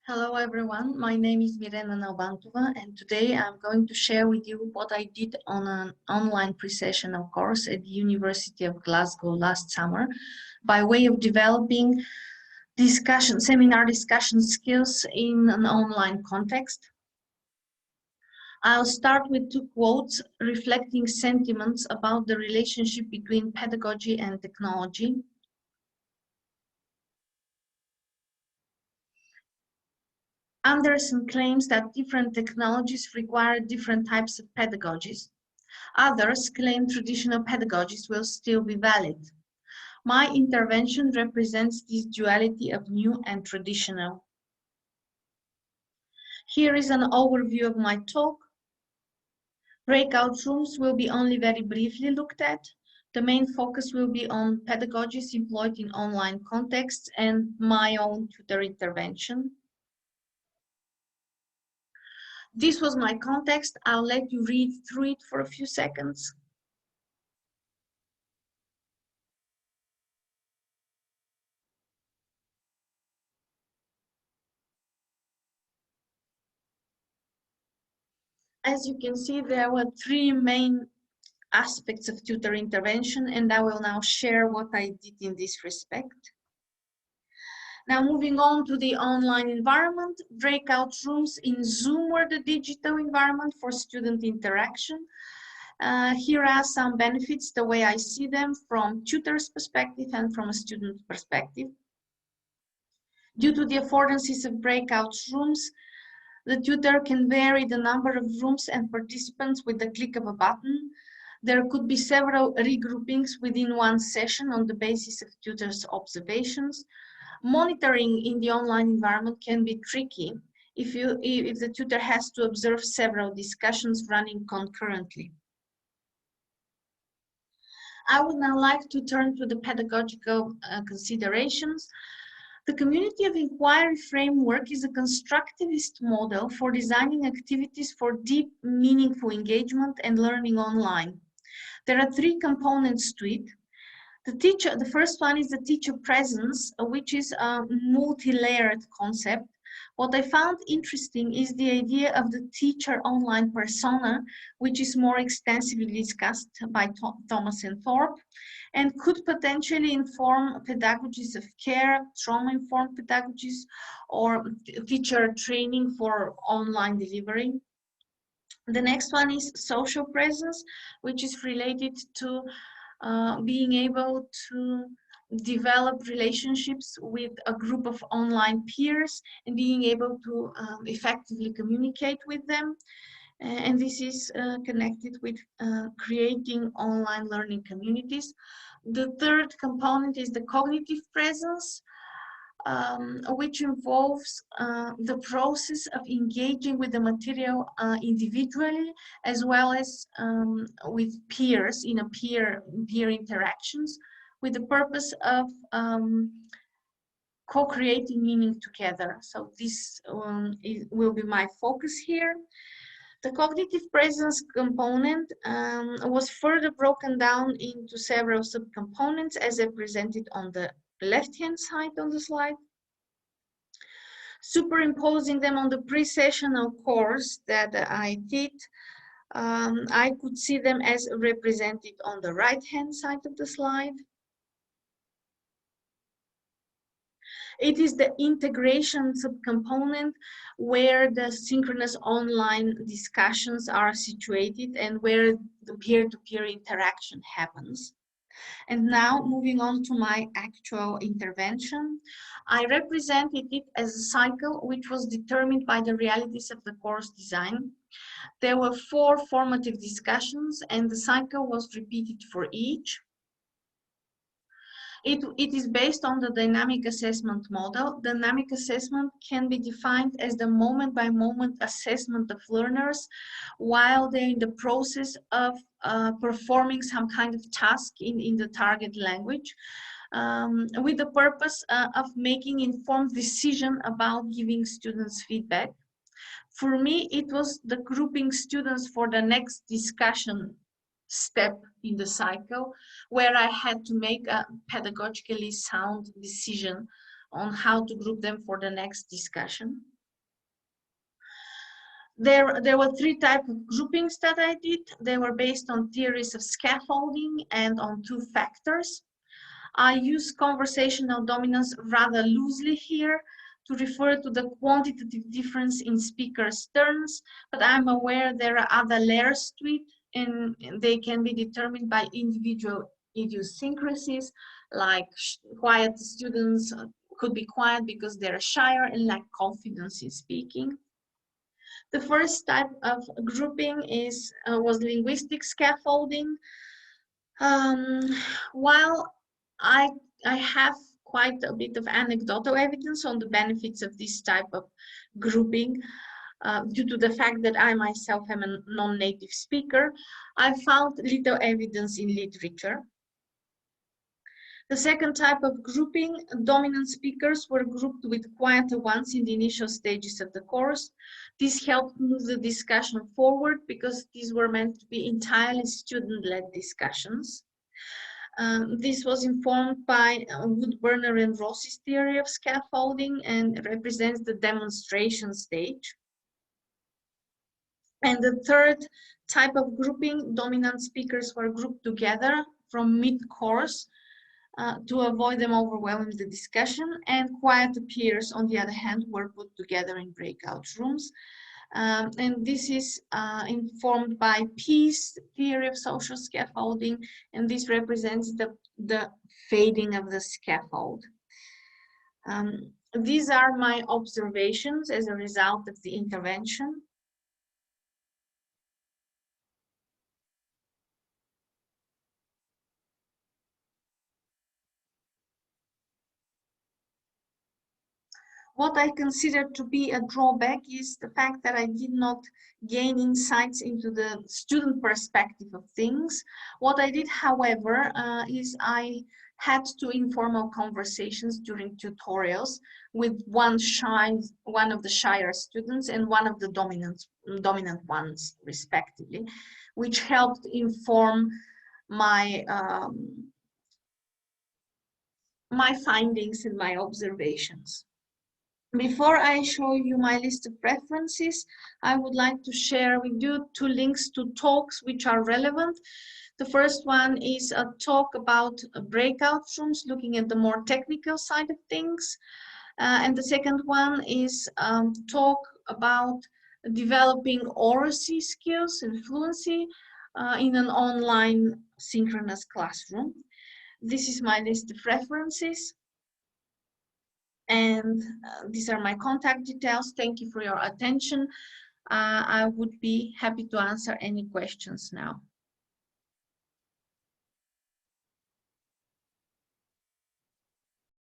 Hello everyone, my name is Mirena Nalbantova and today I'm going to share with you what I did on an online pre-sessional course at the University of Glasgow last summer by way of developing seminar discussion skills in an online context. I'll start with two quotes reflecting sentiments about the relationship between pedagogy and technology. Aderson claims that different technologies require different types of pedagogies. Others claim traditional pedagogies will still be valid. My intervention represents this duality of new and traditional. Here is an overview of my talk. Breakout rooms will be only very briefly looked at. The main focus will be on pedagogies employed in online contexts and my own tutor intervention. This was my context. I'll let you read through it for a few seconds. As you can see, there were three main aspects of tutor intervention, and I will now share what I did in this respect. Now, moving on to the online environment, breakout rooms in Zoom were the digital environment for student interaction. Here are some benefits, the way I see them from tutor's perspective and from a student perspective. Due to the affordances of breakout rooms, the tutor can vary the number of rooms and participants with the click of a button. There could be several regroupings within one session on the basis of tutor's observations. Monitoring in the online environment can be tricky if the tutor has to observe several discussions running concurrently. I would now like to turn to the pedagogical considerations. The community of inquiry framework is a constructivist model for designing activities for deep, meaningful engagement and learning online. There are three components to it. The first one is the teacher presence, which is a multi-layered concept. What I found interesting is the idea of the teacher online persona, which is more extensively discussed by Thomas and Thorpe, and could potentially inform pedagogies of care, trauma-informed pedagogies, or teacher training for online delivery. The next one is social presence, which is related to being able to develop relationships with a group of online peers and being able to effectively communicate with them. And this is connected with creating online learning communities. The third component is the cognitive presence, which involves the process of engaging with the material individually, as well as with peers in a peer interactions, with the purpose of co-creating meaning together. So this will be my focus here. The cognitive presence component was further broken down into several subcomponents as represented on the left-hand side on the slide. Superimposing them on the pre-sessional course that I did, I could see them as represented on the right-hand side of the slide. It is the integration subcomponent where the synchronous online discussions are situated and where the peer-to-peer interaction happens. And now, moving on to my actual intervention, I represented it as a cycle which was determined by the realities of the course design. There were 4 formative discussions and the cycle was repeated for each. It is based on the dynamic assessment model. Dynamic assessment can be defined as the moment-by-moment assessment of learners while they're in the process of performing some kind of task in the target language, with the purpose of making informed decision about giving students feedback. For me, it was the grouping students for the next discussion step in the cycle where I had to make a pedagogically sound decision on how to group them for the next discussion. There were three types of groupings that I did. They were based on theories of scaffolding and on two factors. I use conversational dominance rather loosely here to refer to the quantitative difference in speakers' turns, but I'm aware there are other layers to it, and they can be determined by individual idiosyncrasies, like quiet students could be quiet because they're shyer and lack confidence in speaking. The first type of grouping was linguistic scaffolding. While I have quite a bit of anecdotal evidence on the benefits of this type of grouping, due to the fact that I myself am a non-native speaker, I found little evidence in literature. The second type of grouping, dominant speakers were grouped with quieter ones in the initial stages of the course. This helped move the discussion forward because these were meant to be entirely student-led discussions. This was informed by Bruner and Ross's theory of scaffolding and represents the demonstration stage. And the third type of grouping, dominant speakers were grouped together from mid-course to avoid them overwhelming the discussion, and quiet peers, on the other hand, were put together in breakout rooms. And this is informed by Peace theory of social scaffolding, and this represents the fading of the scaffold. These are my observations as a result of the intervention. What I consider to be a drawback is the fact that I did not gain insights into the student perspective of things. What I did, however, is I had two informal conversations during tutorials with one of the shyer students and one of the dominant ones, respectively, which helped inform my my findings and my observations. Before I show you my list of references, I would like to share with you two links to talks which are relevant. The first one is a talk about breakout rooms, looking at the more technical side of things. And the second one is talk about developing oracy skills and fluency in an online synchronous classroom. This is my list of references. And these are my contact details. Thank you for your attention. I would be happy to answer any questions now.